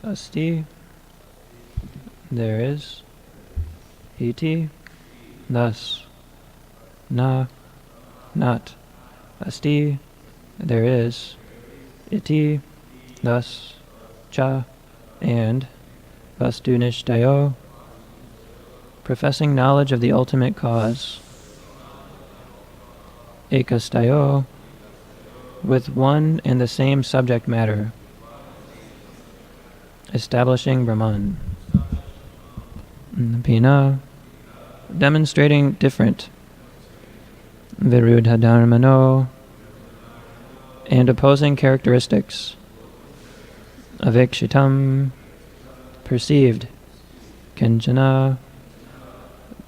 asti, there is, iti, thus, na, not, asti, there is, iti, thus, cha, and, vastunishtayo, professing knowledge of the ultimate cause, ekastayo, with one and the same subject matter, establishing Brahman, pina, demonstrating different, viruddha dharmano, and opposing characteristics, avikshitam, perceived, kinchana,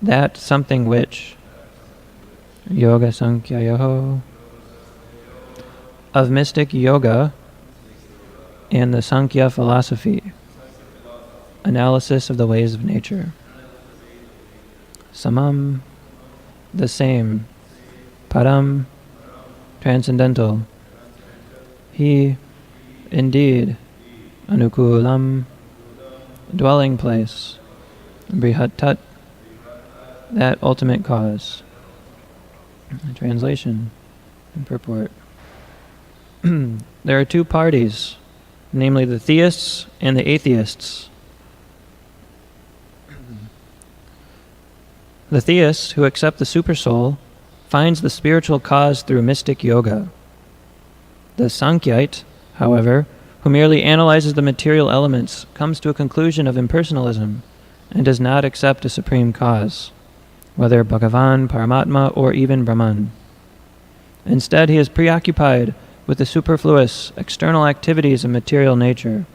that something which, yoga sankyayo, of mystic yoga and the Sankhya philosophy, analysis of the ways of nature. Samam, the same. Param, transcendental. He, indeed. Anukulam, dwelling place. Brihatat, that ultimate cause. Translation and purport. There are two parties, namely the theists and the atheists. The theist, who accepts the supersoul, finds the spiritual cause through mystic yoga. The Sankhyaite, however, who merely analyzes the material elements, comes to a conclusion of impersonalism and does not accept a supreme cause, whether Bhagavan, Paramatma, or even Brahman. Instead, he is preoccupied with the superfluous, external activities of material nature.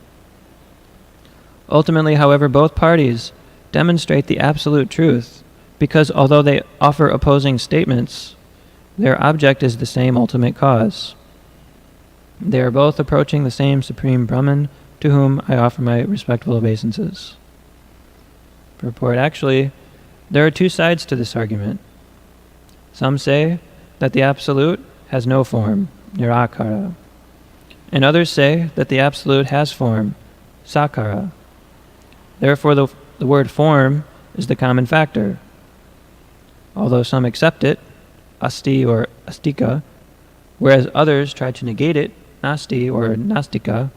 Ultimately, however, both parties demonstrate the absolute truth, because although they offer opposing statements, their object is the same ultimate cause. They are both approaching the same Supreme Brahman, to whom I offer my respectful obeisances. Purport. Actually, there are two sides to this argument. Some say that the Absolute has no form, nirakara, and others say that the Absolute has form, sakara. Therefore, the word form is the common factor. Although some accept it, asti or astika, whereas others try to negate it, nasti or nastika.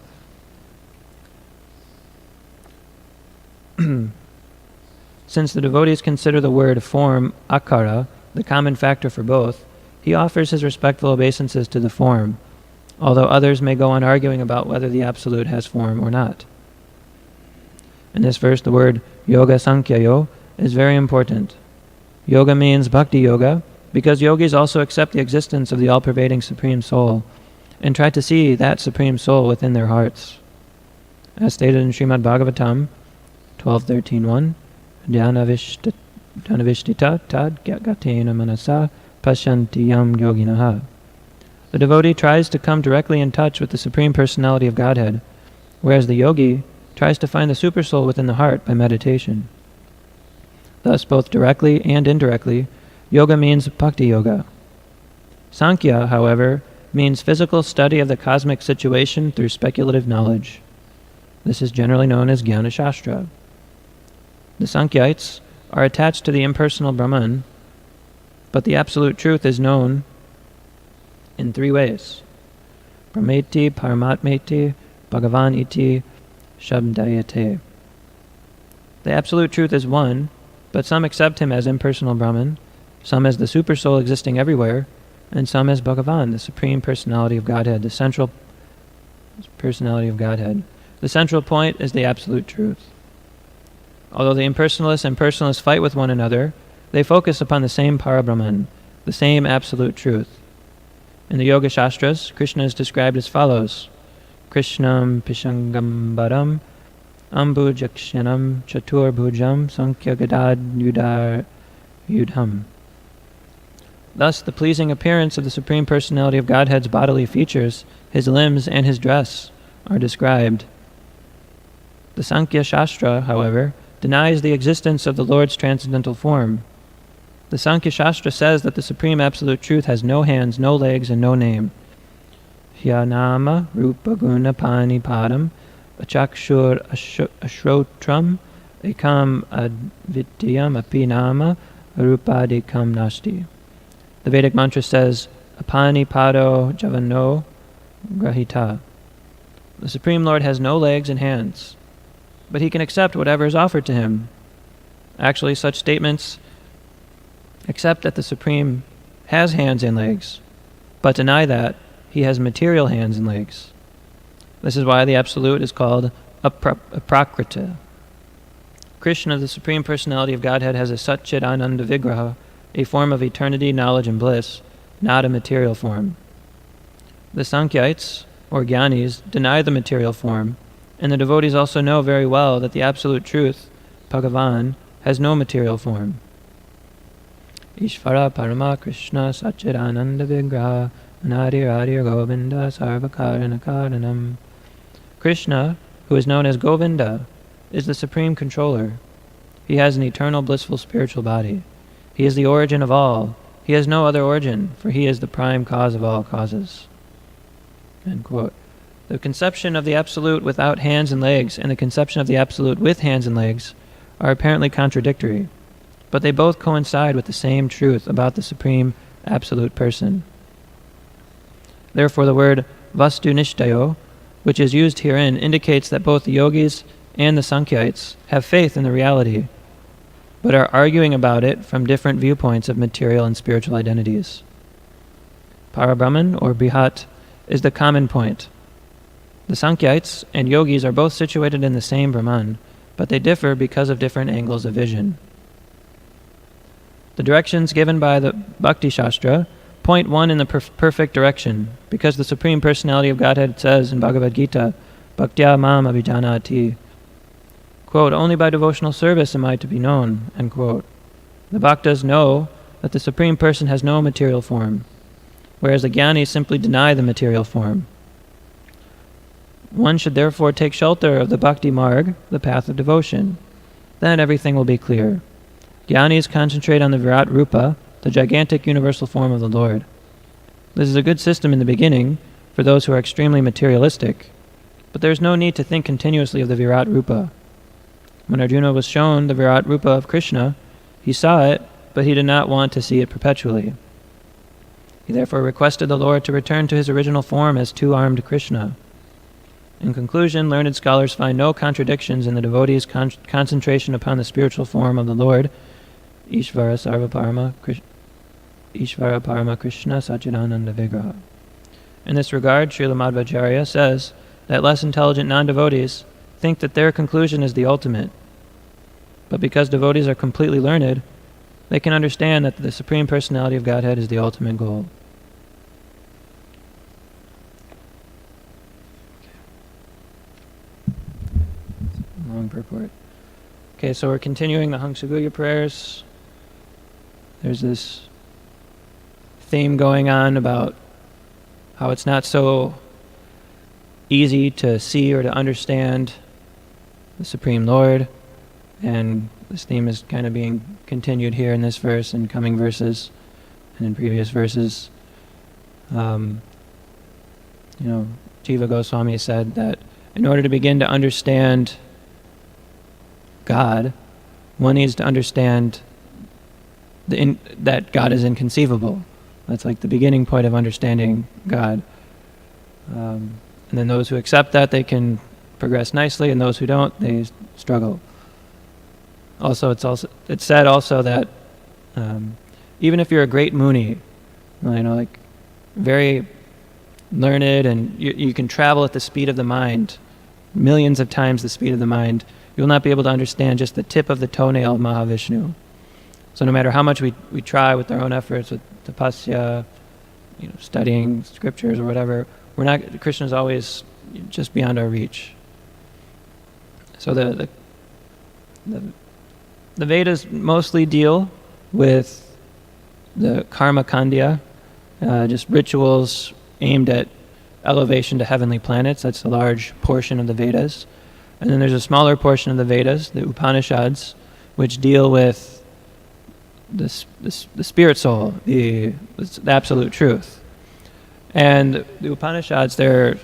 Since the devotees consider the word form, akara, the common factor for both, he offers his respectful obeisances to the form, although others may go on arguing about whether the Absolute has form or not. In this verse, the word yoga sankyayo is very important. Yoga means bhakti yoga, because yogis also accept the existence of the all-pervading Supreme Soul and try to see that Supreme Soul within their hearts. As stated in Srimad Bhagvatam 12.13.1, Dhanavishtita tad gatena manasa pasyanti yam yoginaha. The devotee tries to come directly in touch with the Supreme Personality of Godhead, whereas the yogi tries to find the Supersoul within the heart by meditation. Thus, both directly and indirectly, yoga means bhakti yoga. Sankhya, however, means physical study of the cosmic situation through speculative knowledge. This is generally known as Jnana Shastra. The Sankhyaites are attached to the impersonal Brahman, but the absolute truth is known in three ways: Brahmeti, Paramatmeti, Bhagavan iti, Shabdayate. The absolute truth is one, but some accept him as impersonal Brahman, some as the Supersoul existing everywhere, and some as Bhagavan, the Supreme Personality of Godhead, the central personality of Godhead. The central point is the absolute truth. Although the impersonalists and personalists fight with one another, they focus upon the same Parabrahman, the same absolute truth. In the Yoga Shastras, Krishna is described as follows: Krishnam Pishangambaram Ambujakshanam Chaturbhujam Sankhya Gadad Yudar Yudham. Thus, the pleasing appearance of the Supreme Personality of Godhead's bodily features, his limbs, and his dress are described. The Sankhya Shastra, however, denies the existence of the Lord's transcendental form. The Sankhya Shastra says that the Supreme Absolute Truth has no hands, no legs, and no name. Hyanama Rupa Guna Pani Padam achakshur ashrotram ekam advityam api nama arupadikam nasti. The Vedic mantra says, Apani pado javano grahita. The Supreme Lord has no legs and hands, but he can accept whatever is offered to him. Actually, such statements accept that the Supreme has hands and legs, but deny that he has material hands and legs. This is why the Absolute is called Aprakrita. Krishna, the Supreme Personality of Godhead, has a Satchit Ananda Vigraha, a form of eternity, knowledge, and bliss, not a material form. The Sankhites, or Gyanis, deny the material form, and the devotees also know very well that the Absolute Truth, Bhagavan, has no material form. Ishvara Parama Krishna Satchidananda Vigraha Anadir Adir Govinda Sarvakarana Karanam. Krishna, who is known as Govinda, is the supreme controller. He has an eternal blissful spiritual body. He is the origin of all. He has no other origin, for he is the prime cause of all causes. End quote. The conception of the Absolute without hands and legs and the conception of the Absolute with hands and legs are apparently contradictory, but they both coincide with the same truth about the Supreme Absolute Person. Therefore, the word Vastunishtayo, which is used herein, indicates that both the yogis and the Sankhites have faith in the reality, but are arguing about it from different viewpoints of material and spiritual identities. Parabrahman, or Brihat, is the common point. The Sankhites and yogis are both situated in the same Brahman, but they differ because of different angles of vision. The directions given by the Bhakti Shastra point one in the perfect direction, because the Supreme Personality of Godhead says in Bhagavad Gita, Bhaktya mam abhijanati, quote, only by devotional service am I to be known, end quote. The Bhaktas know that the Supreme Person has no material form, whereas the Gyanis simply deny the material form. One should therefore take shelter of the Bhakti Marg, the path of devotion. Then everything will be clear. Gyanis concentrate on the Virat Rupa, the gigantic universal form of the Lord. This is a good system in the beginning for those who are extremely materialistic, but there is no need to think continuously of the Virat Rupa. When Arjuna was shown the Virat Rupa of Krishna, he saw it, but he did not want to see it perpetually. He therefore requested the Lord to return to his original form as two-armed Krishna. In conclusion, learned scholars find no contradictions in the devotee's concentration upon the spiritual form of the Lord, Ishvara Parama Krishna Satchidananda Vigraha. In this regard, Srila Madhvacharya says that less intelligent non-devotees think that their conclusion is the ultimate. But because devotees are completely learned, they can understand that the Supreme Personality of Godhead is the ultimate goal. Long purport. Okay, so we're continuing the Hamsaguya prayers. There's this theme going on about how it's not so easy to see or to understand the Supreme Lord, and this theme is kind of being continued here in this verse and coming verses and in previous verses. Jiva Goswami said that in order to begin to understand God, one needs to understand that God is inconceivable. That's like the beginning point of understanding God. And then those who accept that, they can progress nicely, and those who don't, they struggle. It's said also that even if you're a great Muni, like very learned, and you can travel at the speed of the mind, millions of times the speed of the mind, you'll not be able to understand just the tip of the toenail of Mahavishnu. So no matter how much we try with our own efforts, with tapasya, studying scriptures or whatever, Krishna's always just beyond our reach. So the Vedas mostly deal with the karma kandya, just rituals aimed at elevation to heavenly planets. That's a large portion of the Vedas. And then there's a smaller portion of the Vedas, the Upanishads, which deal with the spirit soul, the absolute truth. And the Upanishads, they're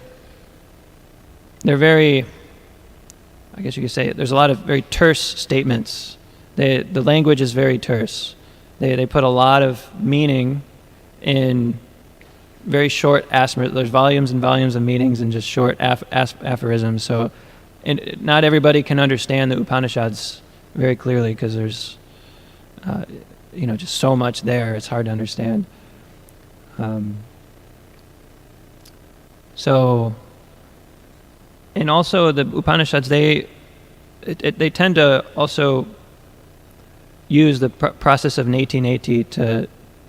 very I guess you could say, there's a lot of very terse statements. The language is very terse. They put a lot of meaning in very short aphorisms. There's volumes and volumes of meanings in just short aphorisms. So not everybody can understand the Upanishads very clearly because there's just so much there. It's hard to understand. And also the Upanishads, they tend to also use the process of neti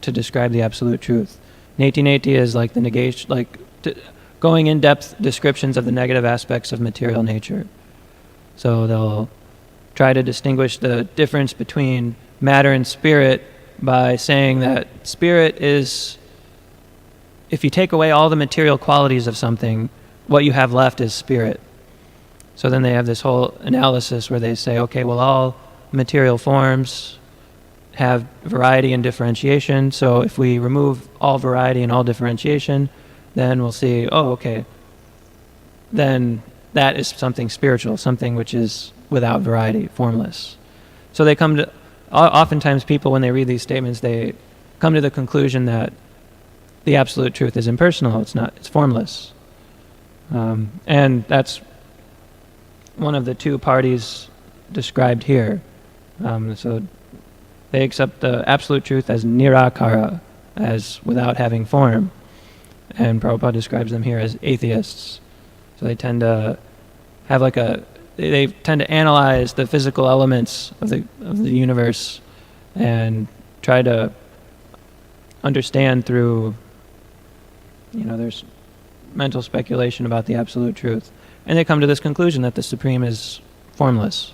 to describe the absolute truth. Neti is like the negation, going in-depth descriptions of the negative aspects of material nature. So they'll try to distinguish the difference between matter and spirit by saying that spirit is, if you take away all the material qualities of something, what you have left is spirit. So then they have this whole analysis where they say, okay, well, all material forms have variety and differentiation. So if we remove all variety and all differentiation, then we'll see, then that is something spiritual, something which is without variety, formless. So they come to, oftentimes people, when they read these statements, they come to the conclusion that the absolute truth is impersonal, it's formless. And that's one of the two parties described here. So they accept the absolute truth as nirakara, as without having form. And Prabhupada describes them here as atheists. So they tend to have they tend to analyze the physical elements of the universe and try to understand through, there's mental speculation about the absolute truth. And they come to this conclusion that the Supreme is formless.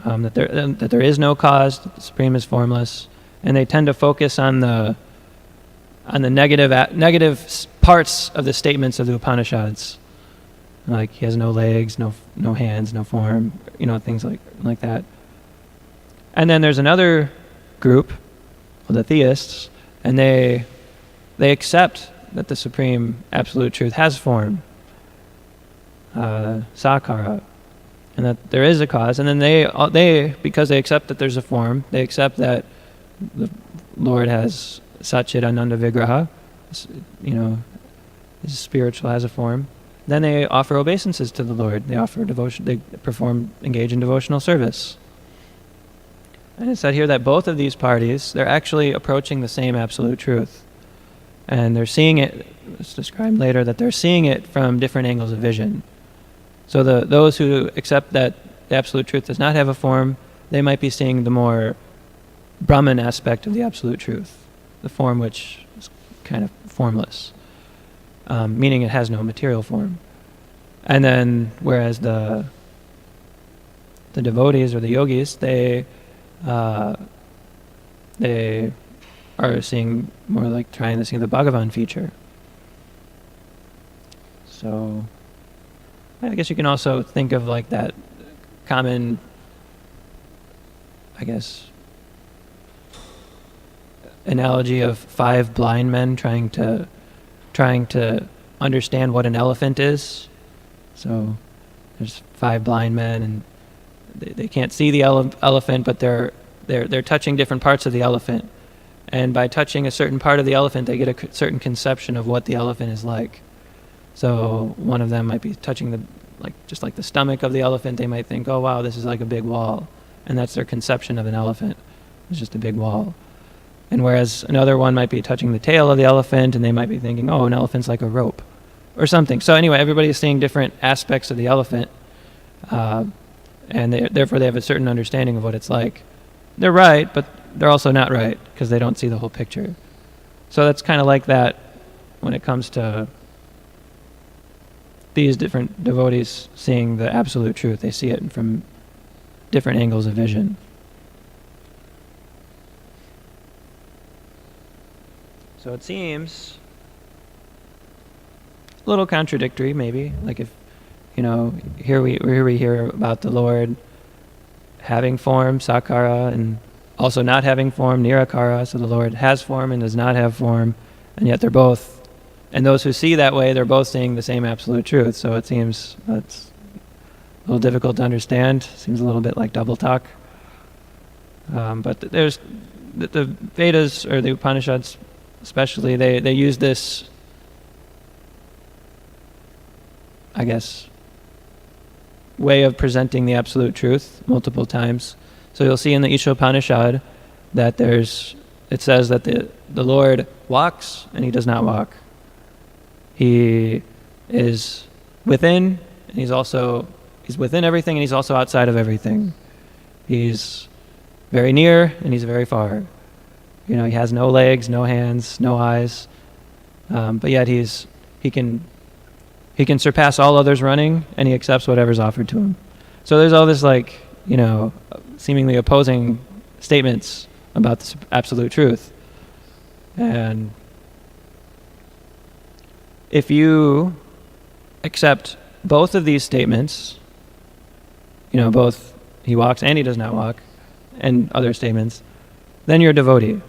That there is no cause, that the Supreme is formless, and they tend to focus on the negative parts of the statements of the Upanishads, like he has no legs, no hands, no form, things like that. And then there's another group, the theists, and they accept that the Supreme Absolute Truth has form, sakara, and that there is a cause. And then they because they accept that there's a form, they accept that the Lord has Satchit Ananda Vigraha, his spiritual has a form. Then they offer obeisances to the Lord. They offer devotion. They engage in devotional service. And it's said here that both of these parties, they're actually approaching the same absolute truth. And they're seeing it, it's described later, that they're seeing it from different angles of vision. So those who accept that the absolute truth does not have a form, they might be seeing the more Brahman aspect of the absolute truth, the form which is kind of formless, meaning it has no material form. And then, whereas the devotees or the yogis, they are seeing more like trying to see the Bhagavan feature. So I guess you can also think of like that common, analogy of 5 blind men trying to understand what an elephant is. So there's 5 blind men, and they can't see the elephant, but they're touching different parts of the elephant. And by touching a certain part of the elephant, they get a certain conception of what the elephant is like. So one of them might be touching just like the stomach of the elephant. They might think, oh wow, this is like a big wall. And that's their conception of an elephant. It's just a big wall. And whereas another one might be touching the tail of the elephant, and they might be thinking, oh, an elephant's like a rope or something. So anyway, everybody's seeing different aspects of the elephant, and therefore they have a certain understanding of what it's like. They're right, but they're also not right because they don't see the whole picture. So that's kind of like that when it comes to these different devotees seeing the absolute truth. They see it from different angles of vision. So it seems a little contradictory, maybe. Like if, here we hear about the Lord having form, sakara, and also not having form, nirakara. So the Lord has form and does not have form, and yet they're both. And those who see that way, they're both seeing the same absolute truth. So it seems that's little difficult to understand. Seems a little bit like double talk. But there's the Vedas, or the Upanishads especially, they use this, I guess, way of presenting the absolute truth multiple times. So you'll see in the Ishopanishad that it says that the Lord walks and he does not walk. He is within, and he's within everything, and he's also outside of everything. He's very near and he's very far. He has no legs, no hands, no eyes, but yet he can surpass all others running, and he accepts whatever's offered to him. So there's all this seemingly opposing statements about this absolute truth. And if you accept both of these statements, both he walks and he does not walk, and other statements, then you're a devotee.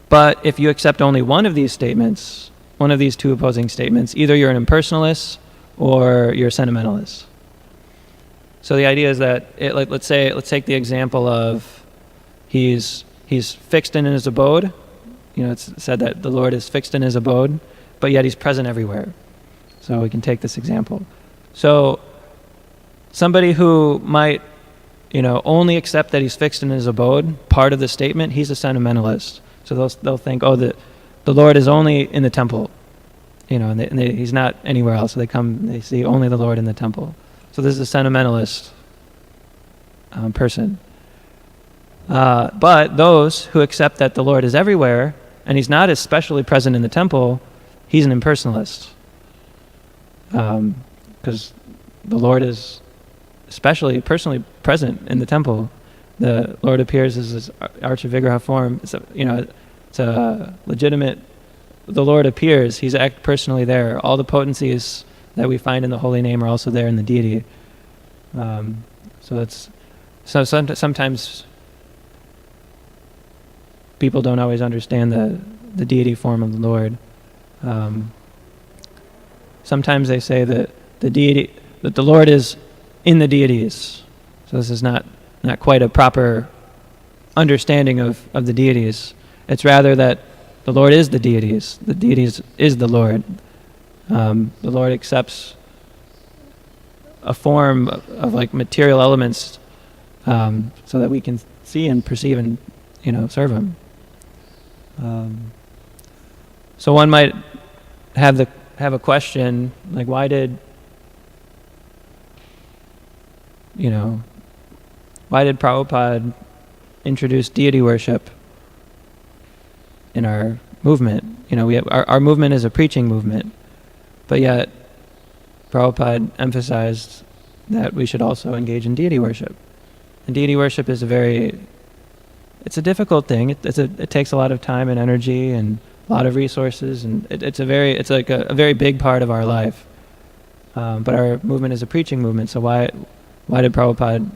But if you accept only one of these statements, one of these two opposing statements, either you're an impersonalist or you're a sentimentalist. So the idea is that, let's take the example of he's fixed in his abode. It's said that the Lord is fixed in his abode, but yet he's present everywhere. So we can take this example. So somebody who might, only accept that he's fixed in his abode, part of the statement, he's a sentimentalist. So they'll think, the Lord is only in the temple, and he's not anywhere else. So they see only the Lord in the temple. So this is a sentimentalist person. But those who accept that the Lord is everywhere, and he's not especially present in the temple, he's an impersonalist. Because the Lord is especially personally present in the temple. The Lord appears as this Archa-Vigraha form. It's a legitimate. The Lord appears. He's personally there. All the potencies that we find in the holy name are also there in the deity. Sometimes people don't always understand the deity form of the Lord. Sometimes they say that the Lord is in the deities. So this is not quite a proper understanding of the deities. It's rather that the Lord is the deities. The deities is the Lord. The Lord accepts a form of material elements so that we can see and perceive and serve him. So one might have a question like, why did Prabhupada introduce deity worship in our movement? Our movement is a preaching movement, but yet Prabhupada emphasized that we should also engage in deity worship. And deity worship is it's a difficult thing. It takes a lot of time and energy and a lot of resources, and it's a very big part of our life. But our movement is a preaching movement, so why did Prabhupada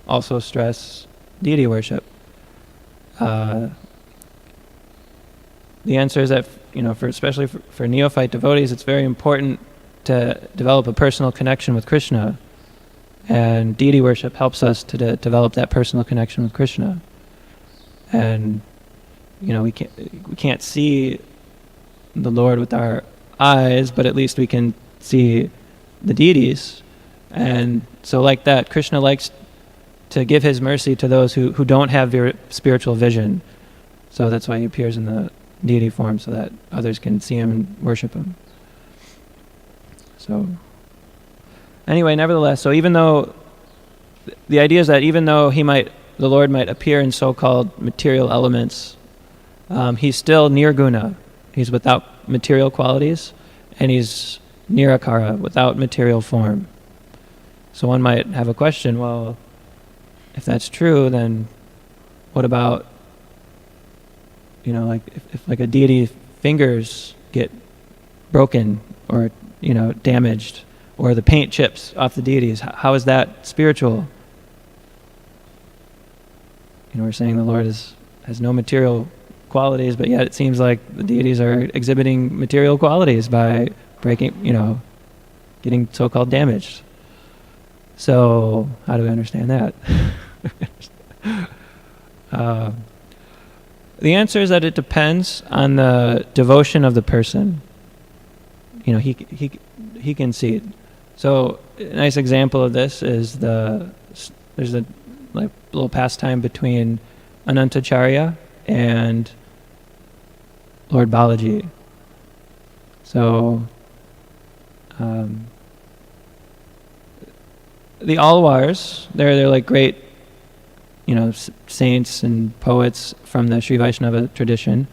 also stress deity worship? The answer is that especially for neophyte devotees, it's very important to develop a personal connection with Krishna, and deity worship helps us to develop that personal connection with Krishna. And we can't see the Lord with our eyes, but at least we can see the deities. And so like that, Krishna likes to give his mercy to those who don't have spiritual vision. So that's why he appears in the deity form, so that others can see him and worship him. So anyway, nevertheless, so even though the idea is that even though the Lord might appear in so-called material elements, he's still nirguna. He's without material qualities, and he's nirakara, without material form. So one might have a question, well, if that's true, then what about, if a deity fingers get broken or, damaged, or the paint chips off the deities, how is that spiritual? We're saying the Lord has no material qualities, but yet it seems like the deities are exhibiting material qualities by breaking, getting so-called damaged. So how do we understand that? The answer is that it depends on the devotion of the person. You know, he can see it. So a nice example of this is there's a little pastime between Anantacharya and Lord Balaji. So the Alwars, they're like great, you know, saints and poets from the Sri Vaishnava tradition.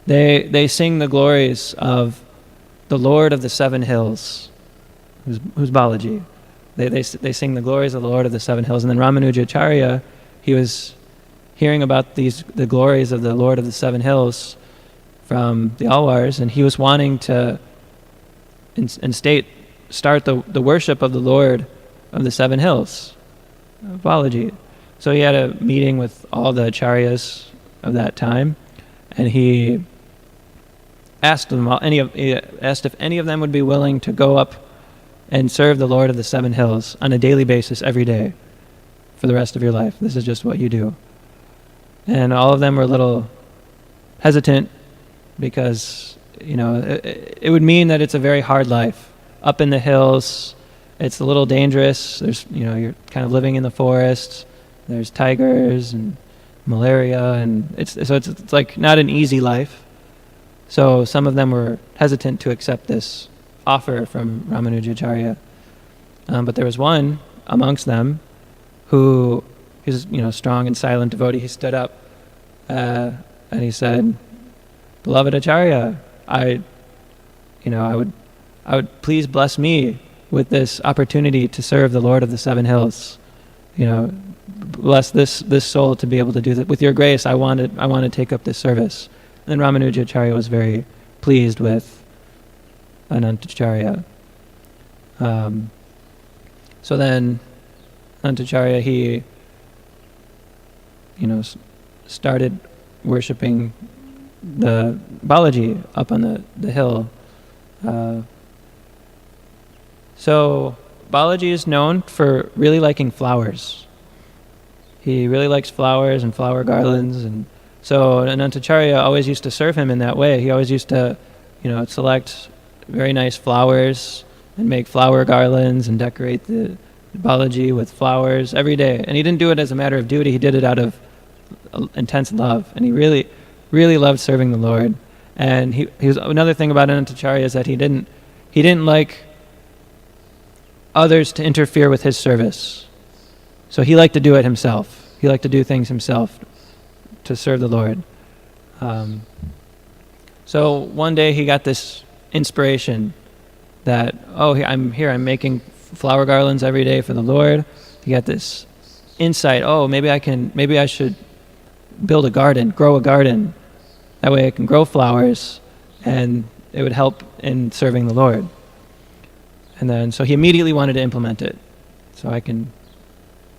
They sing the glories of the Lord of the Seven Hills, who's Balaji. They sing the glories of the Lord of the Seven Hills. And then Ramanujacharya, he was hearing about the glories of the Lord of the Seven Hills from the Alwars, and he was wanting to start the worship of the Lord of the Seven Hills, Balaji. So he had a meeting with all the acharyas of that time, and he asked if any of them would be willing to go up and serve the Lord of the Seven Hills on a daily basis every day for the rest of your life. This is just what you do. And all of them were a little hesitant because, you know, it would mean that it's a very hard life. Up in the hills, it's a little dangerous. There's, you know, you're kind of living in the forest. There's tigers and malaria, and it's like not an easy life. So some of them were hesitant to accept this offer from Ramanujacharya. But there was one amongst them who, he's, you know, strong and silent devotee. He stood up and he said, "Beloved Acharya, I would please bless me with this opportunity to serve the Lord of the Seven Hills. You know, bless this soul to be able to do that. With your grace, I want to take up this service." And then Ramanujacharya was very pleased with Anantacharya. So then Anantacharya, he, you know, started worshipping the Balaji up on the hill. So Balaji is known for really liking flowers. He really likes flowers and flower garlands, and so Anantacharya always used to serve him in that way. He always used to, you know, select very nice flowers and make flower garlands and decorate the Balaji with flowers every day. And he didn't do it as a matter of duty. He did it out of intense love, and he really, really loved serving the Lord. And he was, another thing about Anantacharya is that he didn't like others to interfere with his service. So he liked to do it himself. He liked to do things himself to serve the Lord. So one day he got this inspiration that, I'm making flower garlands every day for the Lord. He got this insight, maybe I should build a garden, grow a garden. That way I can grow flowers and it would help in serving the Lord. And then, so he immediately wanted to implement it. So I can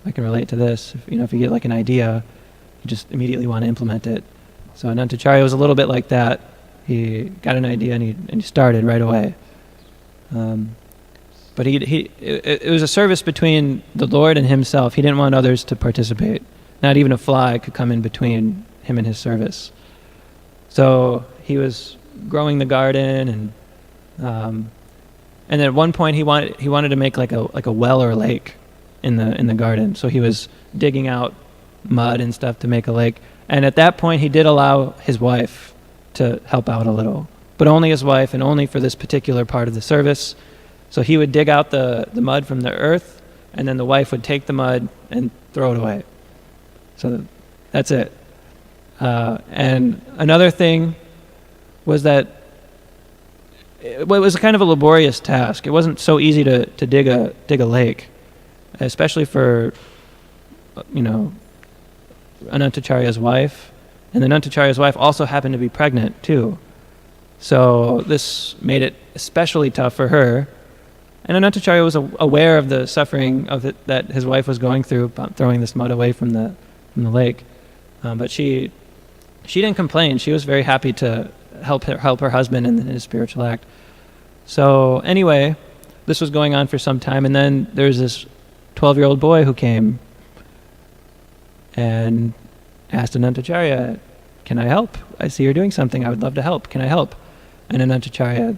relate to this. If you get like an idea, you just immediately want to implement it. So Anantacharya was a little bit like that. He got an idea and he started right away. But it was a service between the Lord and himself. He didn't want others to participate. Not even a fly could come in between him and his service. So he was growing the garden, and then at one point he wanted to make like a well or a lake in the garden. So he was digging out mud and stuff to make a lake. And at that point he did allow his wife to help out a little, but only his wife and only for this particular part of the service. So he would dig out the mud from the earth, and then the wife would take the mud and throw it away. So that's it. And another thing was that it was kind of a laborious task. It wasn't so easy to dig a lake, especially for, Anantacharya's wife. And then Anantacharya's wife also happened to be pregnant too. So this made it especially tough for her. And Anantacharya was aware of the suffering of it that his wife was going through, throwing this mud away from the lake. But she didn't complain. She was very happy to help her husband in his spiritual act. So anyway, this was going on for some time, and then there's this 12-year-old boy who came and asked Anantacharya, can I help? I see you're doing something. I would love to help. Can I help? And Anantacharya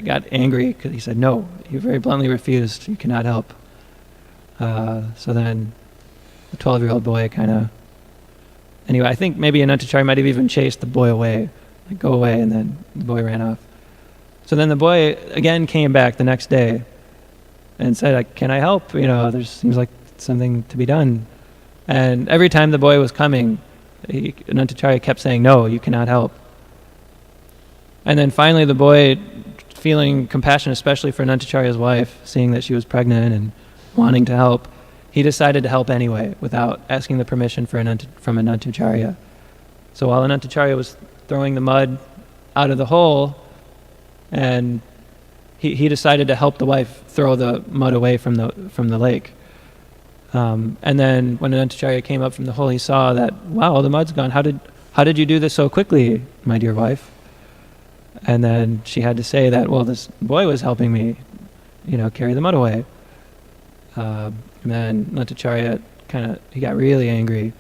got angry because he said, no, you very bluntly refused. You cannot help. So then the 12-year-old boy anyway, I think maybe Anantacharya might have even chased the boy away, like, go away, and then the boy ran off. So then the boy again came back the next day and said, can I help? There seems like something to be done. And every time the boy was coming, Anantacharya kept saying, no, you cannot help. And then finally the boy, feeling compassion, especially for Anantacharya's wife, seeing that she was pregnant and wanting to help, he decided to help anyway, without asking the permission from Anantacharya. So while Anantacharya was throwing the mud out of the hole, and he decided to help the wife throw the mud away from the lake. And then when Anantacharya came up from the hole, he saw that, wow, the mud's gone. How did you do this so quickly, my dear wife? And then she had to say that, well, this boy was helping me, carry the mud away. And then Anantacharya he got really angry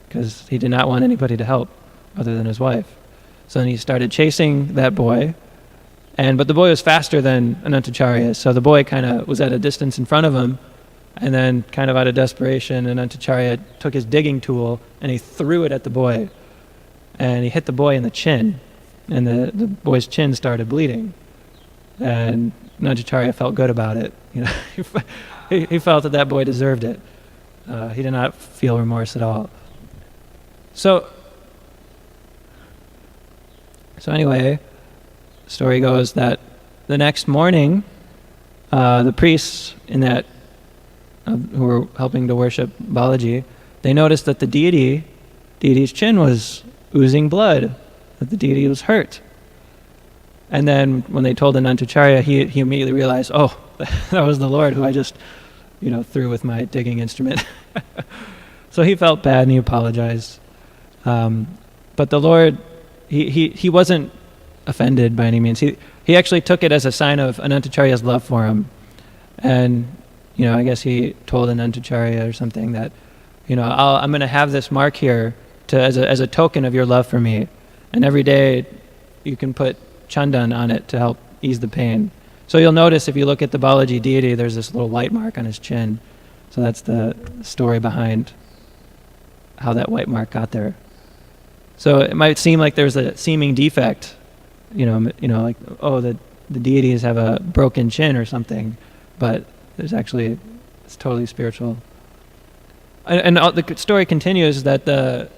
because he did not want anybody to help other than his wife. So then he started chasing that boy, but the boy was faster than Anantacharya, so the boy was at a distance in front of him, and then out of desperation, Anantacharya took his digging tool and he threw it at the boy, and he hit the boy in the chin, and the boy's chin started bleeding, and Anantacharya felt good about it. He felt that boy deserved it. He did not feel remorse at all. So anyway, the story goes that the next morning, the priests who were helping to worship Balaji, they noticed that the deity's chin was oozing blood, that the deity was hurt. And then when they told Anantacharya, he immediately realized, oh, that was the Lord who I just, threw with my digging instrument. So he felt bad and he apologized. But the Lord, he wasn't offended by any means. He actually took it as a sign of Anantacharya's love for him. And, I guess he told Anantacharya or something that, I'm going to have this mark here as a token of your love for me. And every day you can put chandan on it to help ease the pain. So you'll notice if you look at the Balaji deity, there's this little white mark on his chin. So that's the story behind how that white mark got there. So it might seem like there's a seeming defect, like, oh, the deities have a broken chin or something, but it's totally spiritual. And the story continues that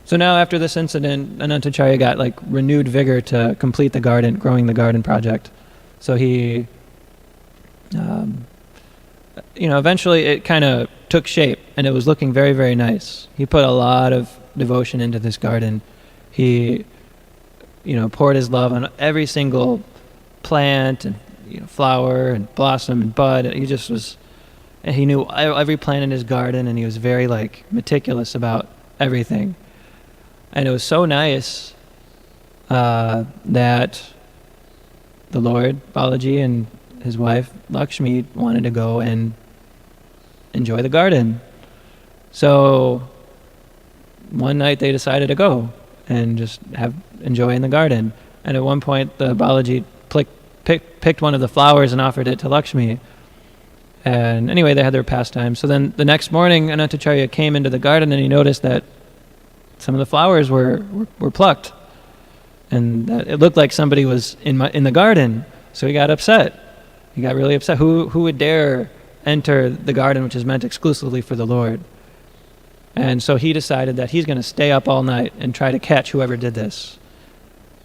so now after this incident, Anantacharya got renewed vigor to complete growing the garden project. So he, eventually it took shape and it was looking very, very nice. He put a lot of devotion into this garden. He, poured his love on every single plant and, flower and blossom and bud. He knew every plant in his garden, and he was very meticulous about everything. And it was so nice that the Lord, Balaji, and his wife, Lakshmi, wanted to go and enjoy the garden. So one night they decided to go and just enjoy in the garden. And at one point, the Balaji picked one of the flowers and offered it to Lakshmi. And anyway, they had their pastime. So then the next morning, Anantacharya came into the garden and he noticed that some of the flowers were plucked, and that it looked like somebody was in the garden. So he got upset. He got really upset. Who would dare enter the garden which is meant exclusively for the Lord? And so he decided that he's going to stay up all night and try to catch whoever did this.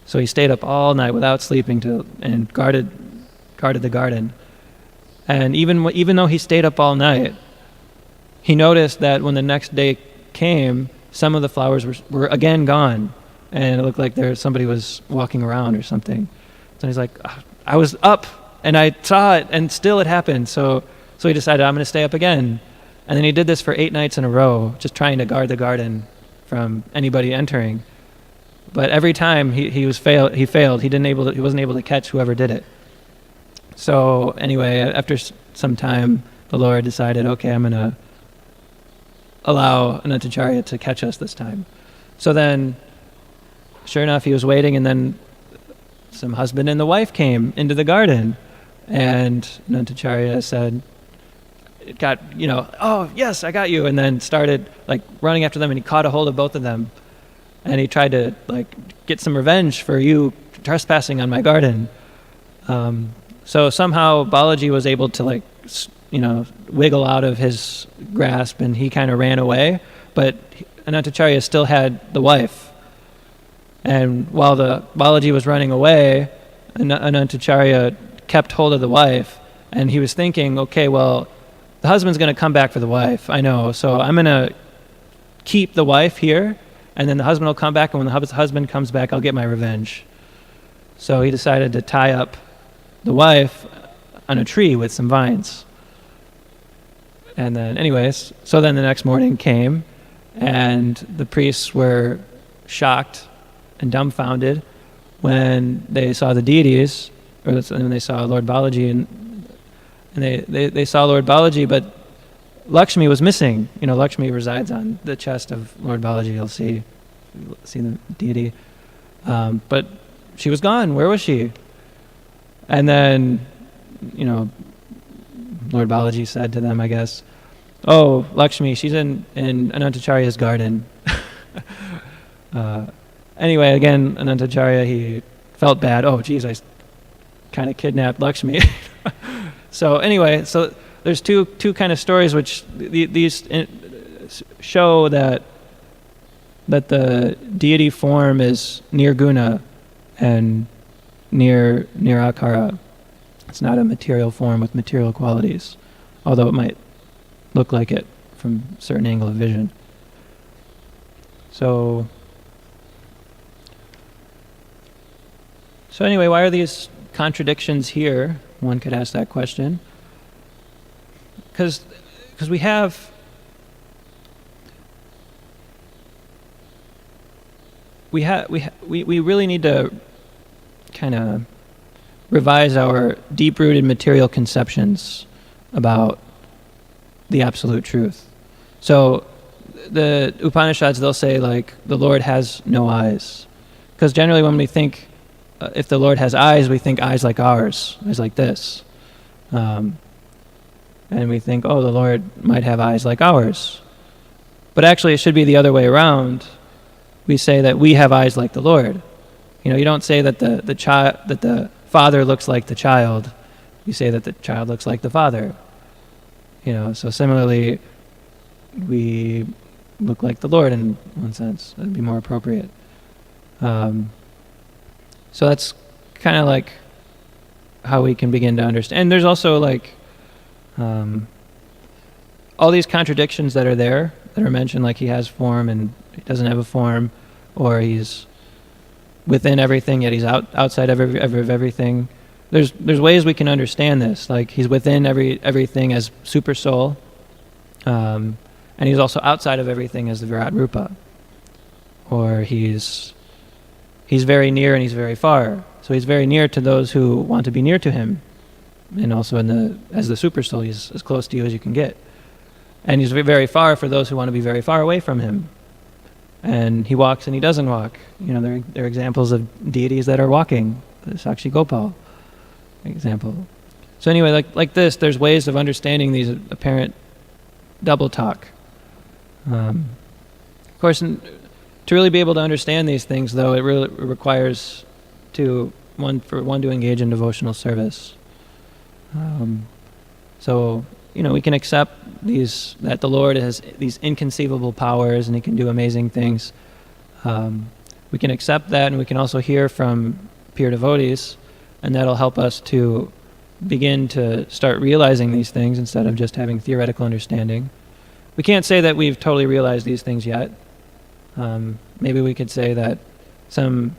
So he stayed up all night without sleeping and guarded the garden. And even though he stayed up all night, he noticed that when the next day came, some of the flowers were again gone, and it looked like somebody was walking around or something. So he's like, I was up and I saw it, and still it happened. So he decided, I'm going to stay up again. And then he did this for 8 nights in a row, just trying to guard the garden from anybody entering. But every time he failed. He wasn't able to catch whoever did it. So anyway, after some time, the Lord decided, okay, I'm going to allow Anantacharya to catch us this time. So then, sure enough, he was waiting, and then some husband and the wife came into the garden, and Anantacharya said, oh, yes, I got you, and then started like running after them, and he caught a hold of both of them, and he tried to like get some revenge for you trespassing on my garden. So somehow Balaji was able to wiggle out of his grasp, and he kind of ran away, but Anantacharya still had the wife. And while the Balaji was running away, Anantacharya kept hold of the wife, and he was thinking, okay, well, the husband's going to come back for the wife, I know, so I'm going to keep the wife here, and then the husband will come back, and when the husband comes back, I'll get my revenge. So he decided to tie up the wife on a tree with some vines. And then, anyways, so then the next morning came, and the priests were shocked and dumbfounded when they saw the deities, or when they saw Lord Balaji, and they saw Lord Balaji, but Lakshmi was missing. Lakshmi resides on the chest of Lord Balaji. You'll see the deity. But she was gone. Where was she? And then, Lord Balaji said to them, I guess, oh, Lakshmi, she's in Anantacharya's garden. Anyway, again, Anantacharya, he felt bad. Oh, geez, I kind of kidnapped Lakshmi. So anyway, so there's two kind of stories which these show that the deity form is nirguna and nirakara. It's not a material form with material qualities, although it might look like it from a certain angle of vision. So anyway, why are these contradictions here? One could ask that question. Because we really need to kind of revise our deep-rooted material conceptions about the absolute truth. So the Upanishads, they'll say like the Lord has no eyes, because generally when we think if the Lord has eyes, we think eyes like ours, eyes like this, and we think, oh, the Lord might have eyes like ours, but actually it should be the other way around. We say that we have eyes like the Lord. You don't say that the father looks like the child. You say that the child looks like the father. So similarly, we look like the Lord in one sense. That would be more appropriate. So that's kind of like how we can begin to understand. And there's also like all these contradictions that are mentioned, like he has form and he doesn't have a form, or he's within everything yet he's outside of everything. There's ways we can understand this, like he's within everything as super soul, and he's also outside of everything as the Virat Rupa, or he's very near and he's very far. So he's very near to those who want to be near to him, and also as the super soul, he's as close to you as you can get. And he's very far for those who want to be very far away from him. And he walks and he doesn't walk. There are examples of deities that are walking. The Sakshi Gopal example. So anyway, like this, there's ways of understanding these apparent double talk. Of course, to really be able to understand these things, though, it really requires for one to engage in devotional service. So we can accept that the Lord has these inconceivable powers and he can do amazing things. We can accept that, and we can also hear from pure devotees, and that'll help us to begin to start realizing these things instead of just having theoretical understanding. We can't say that we've totally realized these things yet. Maybe we could say that some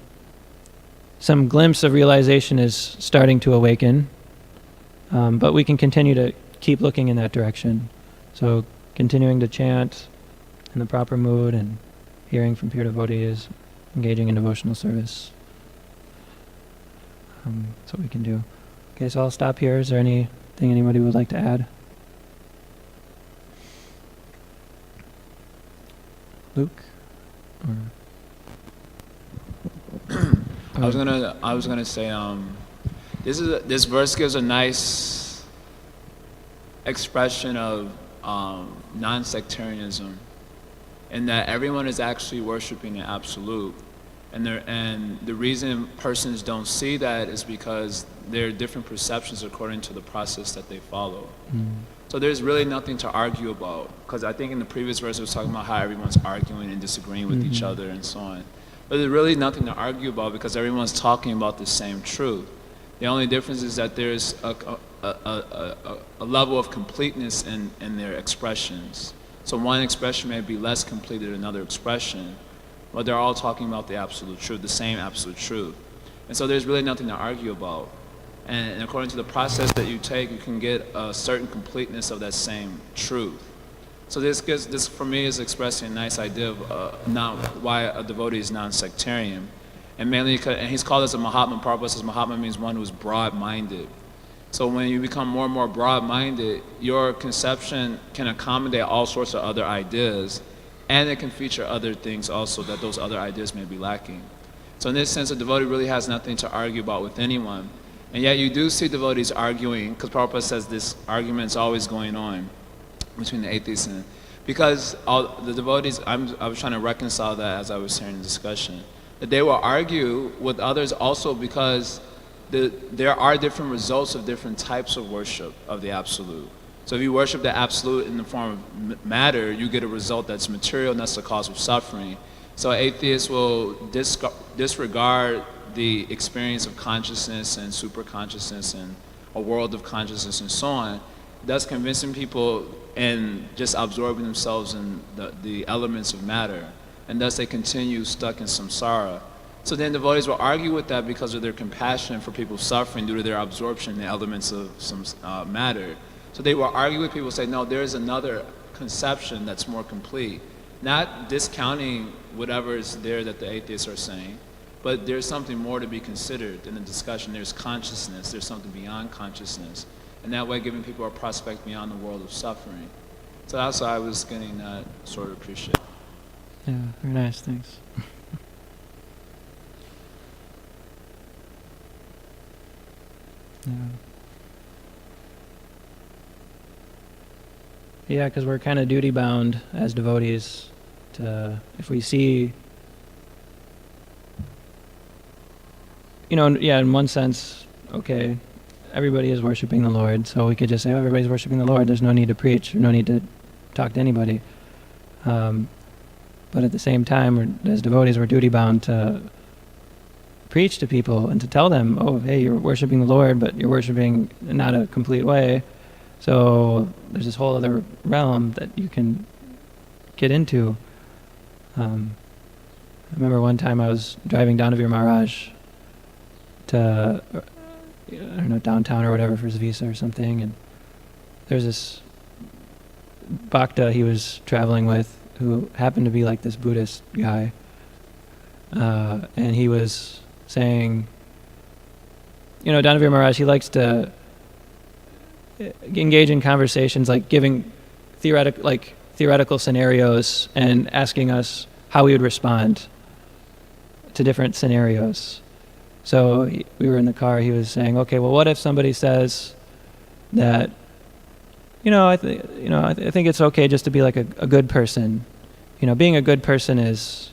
glimpse of realization is starting to awaken, but we can continue to keep looking in that direction. So continuing to chant in the proper mood and hearing from pure devotees, engaging in devotional service. That's what we can do. Okay, so I'll stop here. Is there anything anybody would like to add? Luke? I was gonna say this verse gives a nice expression of non-sectarianism, in that everyone is actually worshiping the absolute, and the reason persons don't see that is because there are different perceptions according to the process that they follow. So there's really nothing to argue about, because I think in the previous verse it was talking about how everyone's arguing and disagreeing with each other and so on. But there's really nothing to argue about because everyone's talking about the same truth. The only difference is that there's a level of completeness in their expressions. So one expression may be less complete than another expression, but they're all talking about the absolute truth, the same absolute truth. And so there's really nothing to argue about. And according to the process that you take, you can get a certain completeness of that same truth. So this for me is expressing a nice idea of why a devotee is non-sectarian. And mainly because, and he's called as a Mahatma. Prabhupada says Mahatma means one who's broad-minded. So when you become more and more broad-minded, your conception can accommodate all sorts of other ideas, and it can feature other things also that those other ideas may be lacking. So in this sense, a devotee really has nothing to argue about with anyone. And yet you do see devotees arguing, because Prabhupada says this argument is always going on between the atheists and, because all the devotees, I was trying to reconcile that as I was hearing the discussion, that they will argue with others also because there are different results of different types of worship of the Absolute. So if you worship the Absolute in the form of matter, you get a result that's material, and that's the cause of suffering. So atheists will disregard the experience of consciousness and superconsciousness and a world of consciousness and so on, thus convincing people and just absorbing themselves in the elements of matter. And thus they continue stuck in samsara. So then devotees will argue with that because of their compassion for people suffering due to their absorption in the elements of some matter. So they will argue with people, say, no, there is another conception that's more complete. Not discounting whatever is there that the atheists are saying, but there's something more to be considered in the discussion. There's consciousness, there's something beyond consciousness. And that way giving people a prospect beyond the world of suffering. So that's why I was getting that sort of appreciate. Yeah, very nice, thanks. Yeah, because we're kind of duty bound as devotees to, if we see, in one sense, okay, everybody is worshiping the Lord, so we could just say, oh, everybody's worshiping the Lord, there's no need to preach, or no need to talk to anybody. But at the same time, as devotees, we're duty bound to preach to people and to tell them, oh, hey, you're worshiping the Lord, but you're worshiping in not a complete way. So there's this whole other realm that you can get into. I remember one time I was driving down to Vir Maharaj to, I don't know, downtown or whatever for his visa or something, and there's this bhakta he was traveling with who happened to be like this Buddhist guy, and he was saying, down to Vir Maharaj, he likes to engage in conversations, like giving theoretical scenarios and asking us how we would respond to different scenarios. So we were in the car, he was saying, okay, well, what if somebody says that, I think it's okay just to be like a good person. Being a good person is,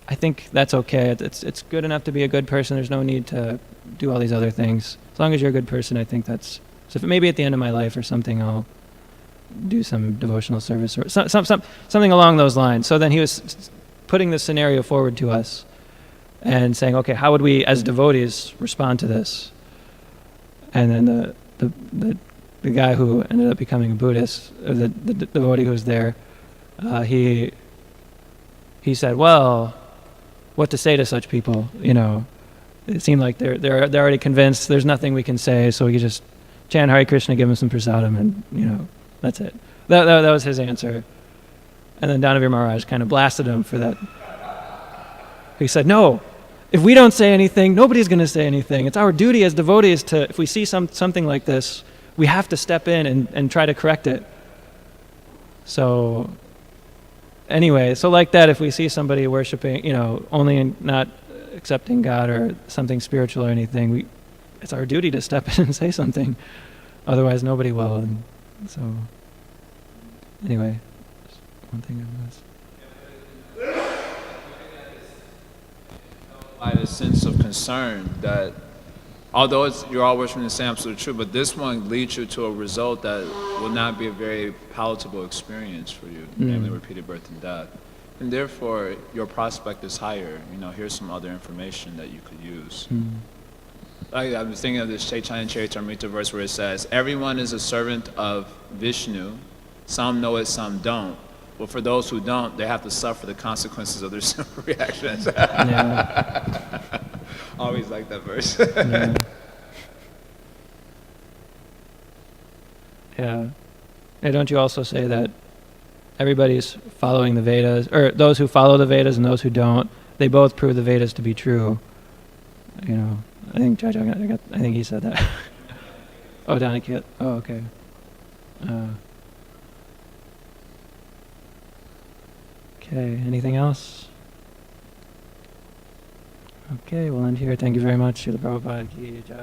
I think that's okay. It's good enough to be a good person. There's no need to do all these other things. As long as you're a good person, I think that's, so if maybe at the end of my life or something, I'll do some devotional service or something along those lines. So then he was putting this scenario forward to us and saying, okay, how would we as devotees respond to this? And then the guy who ended up becoming a Buddhist, or the devotee who was there, he said, well, what to say to such people? It seemed like they're already convinced. There's nothing we can say, so we just chant Hare Krishna, give him some prasadam, and that's it. That was his answer. And then Danavir Maharaj kind of blasted him for that. He said, no, if we don't say anything, nobody's going to say anything. It's our duty as devotees to, if we see something like this, we have to step in and try to correct it. So anyway, so like that, if we see somebody worshiping, only not accepting God or something spiritual or anything, it's our duty to step in and say something. Otherwise, nobody will. And so, anyway, just one thing on this. By the sense of concern that, although you're all worshiping the same absolute truth, but this one leads you to a result that will not be a very palatable experience for you, namely repeated birth and death. And therefore, your prospect is higher. Here's some other information that you could use. I was thinking of this Chaitanya Charitamrita verse where it says, everyone is a servant of Vishnu. Some know it, some don't. But for those who don't, they have to suffer the consequences of their simple reactions. Always like that verse. Yeah. Hey, don't you also say that everybody's following the Vedas, or those who follow the Vedas and those who don't, they both prove the Vedas to be true? I think I think he said that. Oh, Daniket. Oh, okay. Okay, anything else? Okay, we'll end here. Thank you very much. Srila Prabhupada ki jai.